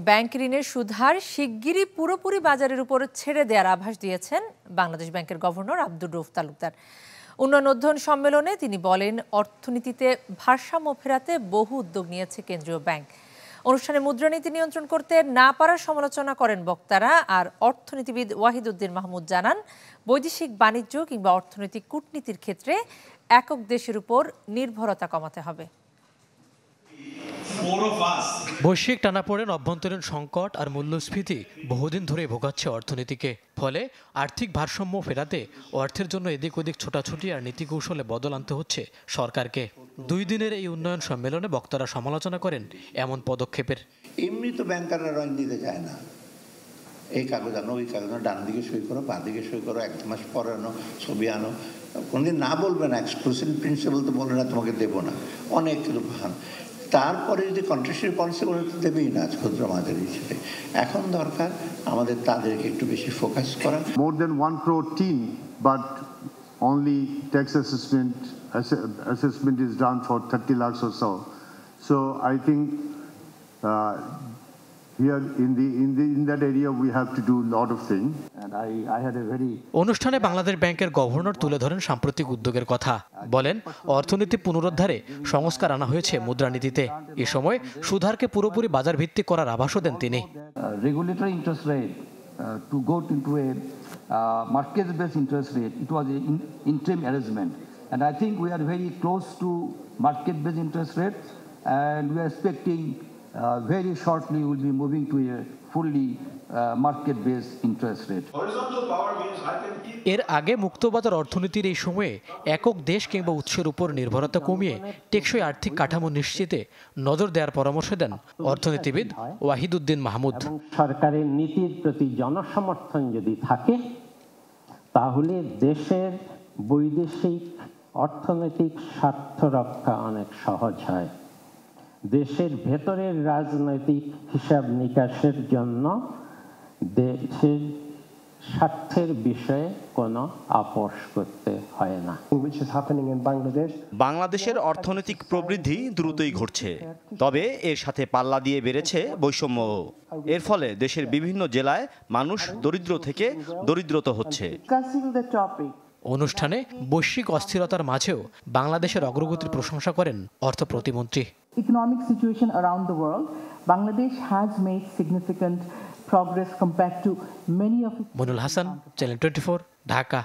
Bank ঋণের সুদহার শিগগিরই পুরোপুরি বাজারের উপর ছেড়ে দেওয়ার আভাস দিয়েছেন বাংলাদেশ ব্যাংকের গভর্নর আব্দুর রউফ তালুকদার। উন্নয়ন অধ্যয়ন সম্মেলনে তিনি বলেন, অর্থনীতিতে ভারসাম্য ফেরাতে বহু উদ্যোগ নিয়েছে কেন্দ্রীয় ব্যাংক। অনুষ্ঠানে মুদ্রানীতি নিয়ন্ত্রণ করতে না পারার সমালোচনা করেন বক্তারা। আর অর্থনীতিবিদ ওয়াহিদুদ্দিন মাহমুদ জানান, বৈদেশিক বাণিজ্য কিংবা অর্থনৈতিক কূটনীতির ক্ষেত্রে একক দেশের উপর নির্ভরতা কমাতে হবে। বৈশ্বিক টানাপোড়েন, অভ্যন্তরীণ সংকট আর মূল্যস্ফীতি বহুদিন ধরে ভোগাচ্ছে অর্থনীতিকে। ফলে আর্থিক ভারসাম্য ফেরাতে অর্থের জন্য এদিক ওদিক ছোটাছুটি আর নীতিকৌশলে বদল আনতে হচ্ছে সরকারকে। 2 দিনের এই উন্নয়ন সম্মেলনে বক্তারা সমালোচনা করেন এমন পদক্ষেপের। এমনি তো ব্যাংকাররা ঋণ দিতে চায় না, এই কাগজ আনো, ওই কাগজ আনো, ডান দিকে সই করো, বাঁ দিকে সই করো, 1 মাস পরে আনো, ছবি আনো। কোনদিন না বলবে না, এক্সক্লুসিভ প্রিন্সিপাল তো বলে না তোমাকে দেবো না, অনেক কিছু ভান। তারপরে যদি কন্ট্রাকচুয়াল পলিসি করে তো দেবেই না ক্ষুদ্র মাঝারি হিসেবে। এখন দরকার আমাদের তাদেরকে একটু বেশি ফোকাস করা। More than 1 crore team, but only tax assessment is done for 30 lakhs or so. So I think here in that area we have to do a lot of things. And I had a very অনুষ্ঠানে বাংলাদেশ ব্যাংকের governor তুলে ধরেন সাম্প্রতিক উদ্যোগের কথা। বলেন, অর্থনীতি পুনরুদ্ধারে সংস্কার আনা হয়েছে মুদ্রানীতিতে। এ সময় সুদহারকে পুরোপুরি বাজার ভিত্তিক করার আভাসও দেন তিনি। Regulatory interest rate to go into a market-based interest rate, it was an interim arrangement, and I think we are very close to market-based interest rate, and we are expecting very shortly we will be moving to a fully market-based interest rate. এর আগে মুক্তবাজার অর্থনীতির এই সময়ে একক দেশ কিংবা উৎসের উপর নির্ভরতা কমিয়ে টেকসই আর্থিক কাঠামো নিশ্চিতে নজর দেওয়ার পরামর্শ দেন অর্থনীতিবিদ ওয়াহিদুদ্দিন মাহমুদ। সরকারের নীতির প্রতি জনসমর্থন যদি থাকে, তাহলে দেশের বৈদেশিক অর্থনৈতিক স্বার্থ রক্ষা অনেক সহজ হয়। দেশের ভেতরের রাজনৈতিক হিসাব নিকাশের জন্য দেশের স্বার্থের বিষয়ে কোনো আপোষ করতে হয় না। বাংলাদেশের অর্থনৈতিক প্রবৃদ্ধি দ্রুতই ঘটছে, তবে এর সাথে পাল্লা দিয়ে বেড়েছে বৈষম্য। এর ফলে দেশের বিভিন্ন জেলায় মানুষ দরিদ্র থেকে দরিদ্রতর হচ্ছে। অনুষ্ঠানে বৈশ্বিক অস্থিরতার মাঝেও বাংলাদেশের অগ্রগতির প্রশংসা করেন অর্থ প্রতিমন্ত্রী। Economic situation around the world, Bangladesh has made significant progress compared to many of its Monul Hasan, channel 24, Dhaka.